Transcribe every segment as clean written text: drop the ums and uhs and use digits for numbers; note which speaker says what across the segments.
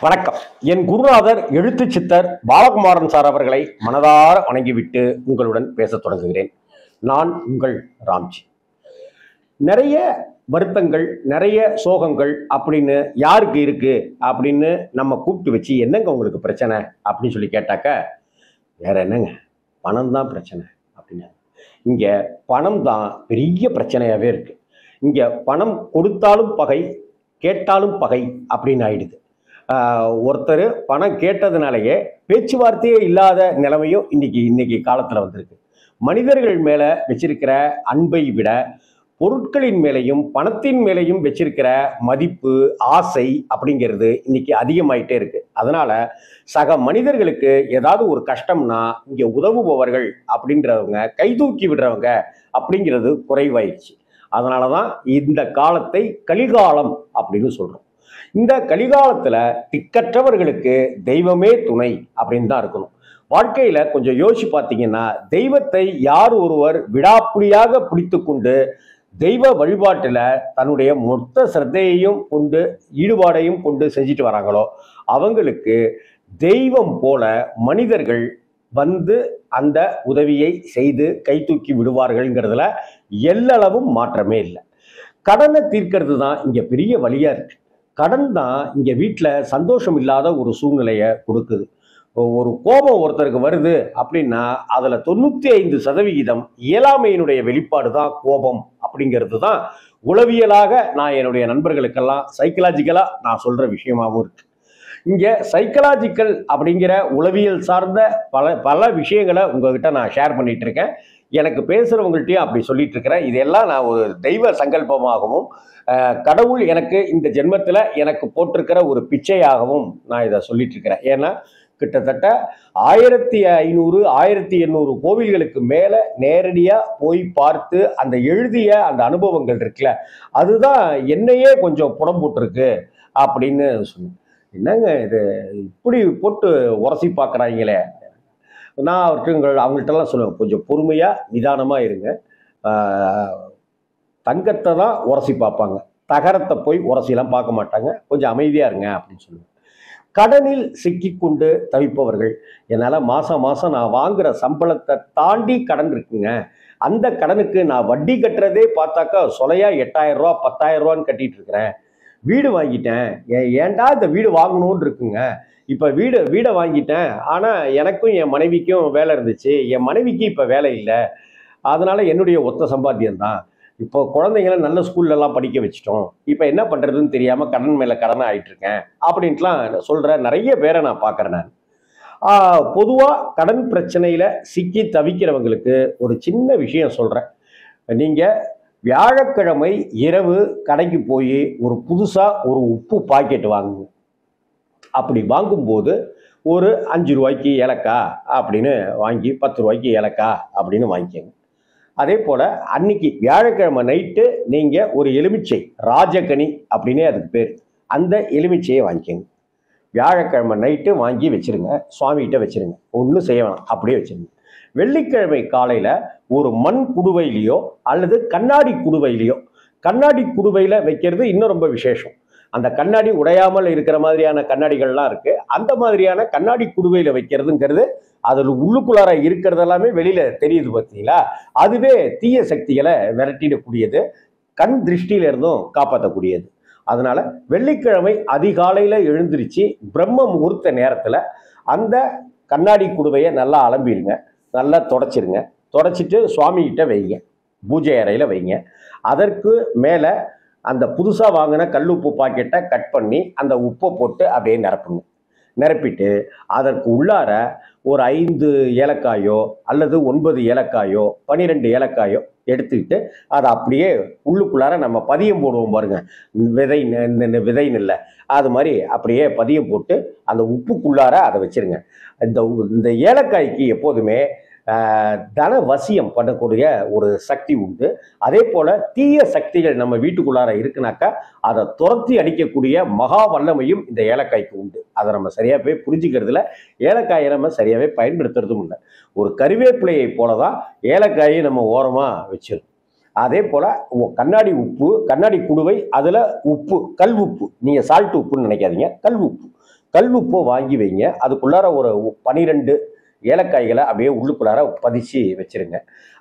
Speaker 1: வணக்கம். என் குருநாதர் எழுத்து சித்தர் பாலகுமாரன் சார் அவர்களை மனதார வணங்கிவிட்டு உங்களுடன் பேசத் தொடங்குகிறேன். நான் உங்கள் ராம்ஜி. நிறைய வருத்தங்கள், நிறைய சோகங்கள் அப்படின்னு யாருக்கு இருக்கு அப்படின்னு நம்ம கூப்பிட்டு வச்சு, என்னங்க உங்களுக்கு பிரச்சனை அப்படின்னு சொல்லி கேட்டாக்க, வேற என்னங்க, பணம் தான் பிரச்சனை அப்படின்னு. இங்க பணம் தான் பெரிய பிரச்சனையாவே இருக்கு. இங்க பணம் கொடுத்தாலும் பகை, கேட்டாலும் பகை அப்படின்னு ஆயிடுது. ஒருத்தர் பணம் கேட்டதுனாலேயே பேச்சுவார்த்தையே இல்லாத நிலைமையும் இன்னைக்கு காலத்துல வந்திருக்கு. மனிதர்கள் மேல வச்சிருக்கிற அன்பை விட பொருட்களின் மேலையும் பணத்தின் மேலையும் வச்சிருக்கிற மதிப்பு, ஆசை அப்படிங்கிறது இன்னைக்கு அதிகமாயிட்டே இருக்கு. அதனால சக மனிதர்களுக்கு ஏதாவது ஒரு கஷ்டம்னா இங்க உதவுபவர்கள் அப்படின்றவங்க, கைதூக்கி விடுறவங்க அப்படிங்கிறது குறைவாயிடுச்சு. அதனாலதான் இந்த காலத்தை கலிகாலம் அப்படின்னு சொல்றோம். இந்த கலிகாலத்துல திக்கற்றவர்களுக்கு தெய்வமே துணை அப்படின்னு தான் இருக்கணும். வாழ்க்கையில கொஞ்சம் யோசிச்சு பார்த்தீங்கன்னா, தெய்வத்தை யார் ஒருவர் விடாப்பிடியாக பிடித்து கொண்டு தெய்வ வழிபாட்டுல தன்னுடைய மொத்த சிரத்தையையும் கொண்டு, ஈடுபாடையும் கொண்டு செஞ்சுட்டு வராங்களோ அவங்களுக்கு தெய்வம் போல மனிதர்கள் வந்து அந்த உதவியை செய்து கை தூக்கி விடுவார்கள்ங்கிறதுல எல்லளவும் மாற்றமே இல்லை. கடனை தீர்க்கிறது தான் இங்க பெரிய வழியா இருக்கு. கடன் தான் இங்க வீட்டில் சந்தோஷம் இல்லாத ஒரு சூழ்நிலையை கொடுக்குது. ஒரு கோபம் ஒருத்தருக்கு வருது அப்படின்னா அதுல 95% இயலாமையினுடைய வெளிப்பாடு தான் கோபம் அப்படிங்கிறது தான் உளவியலாக நான் என்னுடைய நண்பர்களுக்கெல்லாம் சைக்கலாஜிக்கலா நான் சொல்ற விஷயமாகவும் இருக்கு. இங்க சைக்கலாஜிக்கல் அப்படிங்கிற உளவியல் சார்ந்த பல விஷயங்களை உங்ககிட்ட நான் ஷேர் பண்ணிட்டு இருக்கேன். எனக்கு பேசுறவங்கள்ட்டையும் அப்படி சொல்லிட்டு இருக்கிறேன். இதெல்லாம் நான் ஒரு தெய்வ சங்கல்பமாகவும், கடவுள் எனக்கு இந்த ஜென்மத்துல எனக்கு போட்டிருக்கிற ஒரு பிச்சையாகவும் நான் இதை சொல்லிட்டு இருக்கிறேன். ஏன்னா கிட்டத்தட்ட 1500 1800 கோவில்களுக்கு மேல நேரடியா போய் பார்த்து அந்த எழுதிய அந்த அனுபவங்கள் இருக்குல்ல, அதுதான் என்னையே கொஞ்சம் புடம் போட்டிருக்கு அப்படின்னு சொன்னேன். என்னங்க இது இப்படி போட்டு உரசி பார்க்குறாங்களே. நான் அவங்கள்ட்டெல்லாம் சொல்லுவேன், கொஞ்சம் பொறுமையா நிதானமா இருங்க. தங்கத்தை தான் உரசி பார்ப்பாங்க, தகரத்தை போய் உரசிலாம் பார்க்க மாட்டாங்க. கொஞ்சம் அமைதியா இருங்க அப்படின்னு சொல்லுவேன். கடனில் சிக்கிக்கொண்டு தவிப்பவர்கள், என்னால் மாதம் நான் வாங்குற சம்பளத்தை தாண்டி கடன் இருக்குங்க, அந்த கடனுக்கு நான் வட்டி கட்டுறதே பார்த்தாக்கா சொலையா 8000 ரூபா 10,000 ரூபான்னு கட்டிட்டு இருக்கிறேன். வீடு வாங்கிட்டேன், ஏன்டா இந்த வீடு வாங்கணும்னு இருக்குங்க. இப்போ வீடை வாங்கிட்டேன், ஆனால் எனக்கும் என் மனைவிக்கும் வேலை இருந்துச்சு, என் மனைவிக்கு இப்போ வேலை இல்லை, அதனால என்னுடைய ஒத்த சம்பாத்தியம் தான். இப்போ குழந்தைங்கள நல்ல ஸ்கூல்லலாம் படிக்க வச்சிட்டோம், இப்போ என்ன பண்ணுறதுன்னு தெரியாமல் கடன் மேலே கடனாக ஆகிட்டு இருக்கேன் அப்படின்ட்டுலாம் சொல்கிற நிறைய பேரை நான் பார்க்குறேன். நான் பொதுவாக கடன் பிரச்சனையில் சிக்கி தவிக்கிறவங்களுக்கு ஒரு சின்ன விஷயம் சொல்கிறேன். நீங்கள் வியாழக்கிழமை இரவு கடைக்கு போய் ஒரு புதுசாக ஒரு உப்பு பாக்கெட் வாங்குங்க. அப்படி வாங்கும்போது ஒரு 5 ரூபாய்க்கு ஏலக்காய் அப்படின்னு வாங்கி 10 ரூபாய்க்கு ஏலக்காய் அப்படின்னு வாங்கிக்கோங்க. அதே போல் அன்னைக்கு வியாழக்கிழமை நைட்டு நீங்கள் ஒரு எலுமிச்சை, ராஜகனி அப்படின்னே அதுக்கு பேர், அந்த எலுமிச்சையை வாங்கிக்கோங்க. வியாழக்கிழமை நைட்டு வாங்கி வச்சுருங்க, சுவாமிகிட்ட வச்சுருங்க, ஒன்றும் செய்ய வேணாம், அப்படியே வச்சுருங்க. வெள்ளிக்கிழமை காலையில் ஒரு மண் குடுவையிலையோ அல்லது கண்ணாடி குடுவையிலையோ, கண்ணாடி குடுவையில் வைக்கிறது இன்னும் ரொம்ப விசேஷம். அந்த கண்ணாடி உடையாமல் இருக்கிற மாதிரியான கண்ணாடிகள்லாம் இருக்குது. அந்த மாதிரியான கண்ணாடி குடுவையில் வைக்கிறதுங்கிறது அதில் உள்ளுக்குள்ளார இருக்கிறது எல்லாமே வெளியில் தெரியுது பார்த்தீங்களா, அதுவே தீய சக்திகளை விரட்டிடக்கூடியது, கண் திருஷ்டியிலிருந்தும் காப்பாற்றக்கூடியது. அதனால வெள்ளிக்கிழமை அதிகாலையில் எழுந்திருச்சு பிரம்ம முகூர்த்த நேரத்தில் அந்த கண்ணாடி குடுவையை நல்லா அலம்பிடுங்க, நல்லா தொடச்சிருங்க. தொடச்சிட்டு சுவாமிகிட்ட வைங்க, பூஜை அறையில் வைங்க. அதற்கு மேலே அந்த புதுசாக வாங்கின கல்லுப்பு பாக்கெட்டை கட் பண்ணி அந்த உப்பை போட்டு அப்படியே நிரப்புங்க. நிரப்பிட்டு அதற்கு உள்ளார ஒரு 5 ஏலக்காயோ அல்லது 9 ஏலக்காயோ 12 ஏலக்காயோ எடுத்துக்கிட்டு அதை அப்படியே உள்ளுக்குள்ளார நம்ம பதியம் போடுவோம் பாருங்க, விதைன்னு இல்லை, அது மாதிரி அப்படியே பதியம் போட்டு அந்த உப்புக்குள்ளார அதை வச்சிருங்க. இந்த ஏலக்காய்க்கு எப்போதுமே தன வசியம் பண்ணக்கூடிய ஒரு சக்தி உண்டு. அதே போல தீய சக்திகள் நம்ம வீட்டுக்குள்ளார இருக்குனாக்கா அதை துரத்தி அடிக்கக்கூடிய மகா வல்லமையும் இந்த ஏலக்காய்க்கு உண்டு. அதை நம்ம சரியா போய் புரிஞ்சுக்கிறதுல ஏலக்காயை நம்ம சரியாவே பயன்படுத்துறதும் இல்லை. ஒரு கருவேப்பிலையை போலதான் ஏலக்காயை நம்ம ஓரமா வச்சிருக்கோம். அதே போல கண்ணாடி உப்பு, கண்ணாடி குடுவை, அதுல உப்பு, கல் உப்பு, நீங்க சால்ட் உப்புன்னு நினைக்காதீங்க, கல் உப்பு. கல் உப்பை வாங்கி வைங்க. அதுக்குள்ளார ஒரு 12 ஏலக்காய்களை அப்படியே உள்ளுக்குள்ளார பதிச்சு வச்சிருங்க.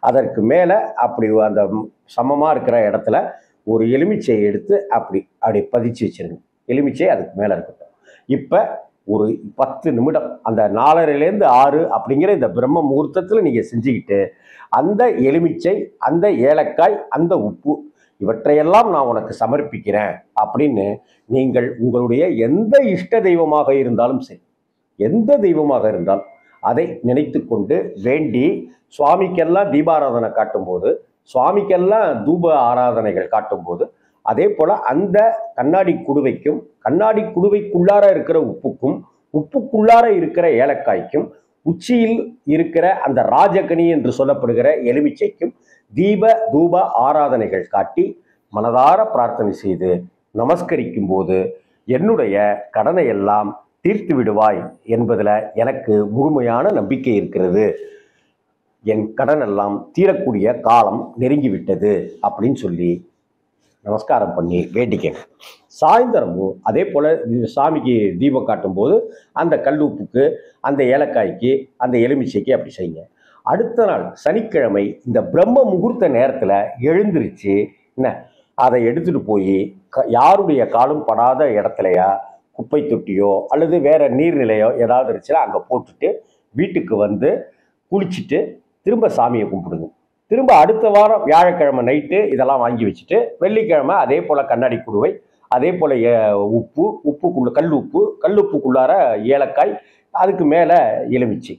Speaker 1: அதற்கு மேலே அப்படி அந்த சமமாக இருக்கிற இடத்துல ஒரு எலுமிச்சையை எடுத்து அப்படி பதிச்சு வச்சிருங்க. எலுமிச்சை அதுக்கு மேலே இருக்கட்டும். இப்போ ஒரு 10 நிமிடம் அந்த 4:30லேருந்து 6 அப்படிங்கிற இந்த பிரம்ம முகூர்த்தத்தில் நீங்கள் செஞ்சுக்கிட்டு அந்த எலுமிச்சை, அந்த ஏலக்காய், அந்த உப்பு இவற்றையெல்லாம் நான் உனக்கு சமர்ப்பிக்கிறேன் அப்படின்னு நீங்கள் உங்களுடைய எந்த இஷ்ட தெய்வமாக இருந்தாலும் சரி, எந்த தெய்வமாக இருந்தாலும் அதை நினைத்து கொண்டு வேண்டி சுவாமிக்கெல்லாம் தீபாராதனை காட்டும்போது, சுவாமிக்கெல்லாம் தூப ஆராதனைகள் காட்டும்போது, அதே போல் அந்த கண்ணாடி குடுவைக்கும் கண்ணாடி குடுவைக்குள்ளார இருக்கிற உப்புக்கும் உப்புக்குள்ளார இருக்கிற ஏலக்காய்க்கும் உச்சியில் இருக்கிற அந்த ராஜகனி என்று சொல்லப்படுகிற எலுமிச்சைக்கும் தீப தூப ஆராதனைகள் காட்டி மனதார பிரார்த்தனை செய்து நமஸ்கரிக்கும் போது என்னுடைய கடனை எல்லாம் தீர்த்து விடுவாய் என்பதில் எனக்கு முழுமையான நம்பிக்கை இருக்கிறது. என் கடன் எல்லாம் தீரக்கூடிய காலம் நெருங்கிவிட்டது அப்படின்னு சொல்லி நமஸ்காரம் பண்ணி வேண்டிக்கங்க. சாயந்தரமும் அதே போல் சாமிக்கு தீபம் காட்டும்போது அந்த கல் உப்புக்கு, அந்த ஏலக்காய்க்கு, அந்த எலுமிச்சைக்கு அப்படி செய்யுங்க. அடுத்த நாள் சனிக்கிழமை இந்த பிரம்ம முகூர்த்த நேரத்தில் எழுந்திருச்சு என்ன அதை எடுத்துகிட்டு போய் யாருடைய காலும் படாத இடத்துலையா குப்பை தொட்டியோ அல்லது வேற நீர்நிலையோ ஏதாவது இருந்துச்சுன்னா அங்கே போட்டுட்டு வீட்டுக்கு வந்து குளிச்சுட்டு திரும்ப சாமியை கும்பிடுங்க. திரும்ப அடுத்த வாரம் வியாழக்கிழமை நைட்டு இதெல்லாம் வாங்கி வச்சுட்டு வெள்ளிக்கிழமை அதே போல் கண்ணாடி குடுவை, அதே போல் கல்லுப்புக்குள்ளார ஏலக்காய், அதுக்கு மேலே எலுமிச்சை,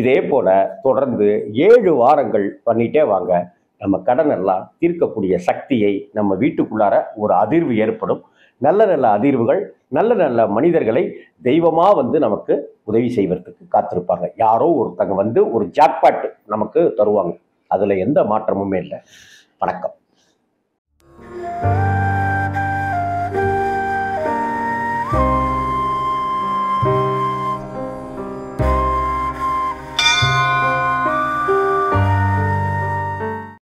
Speaker 1: இதே போல் தொடர்ந்து 7 வாரங்கள் பண்ணிகிட்டே வாங்க. நம்ம கடன் எல்லாம் தீர்க்கக்கூடிய சக்தியை நம்ம வீட்டுக்குள்ளார ஒரு அதிர்வு ஏற்படும். நல்ல நல்ல அதிர்வுகள், நல்ல நல்ல மனிதர்களை தெய்வமாக வந்து நமக்கு உதவி செய்வதற்கு காத்திருப்பாங்க. யாரோ ஒருத்தங்க வந்து ஒரு ஜாக்பாட் நமக்கு தருவாங்க. அதில் எந்த மாற்றமுமே இல்லை. வணக்கம்.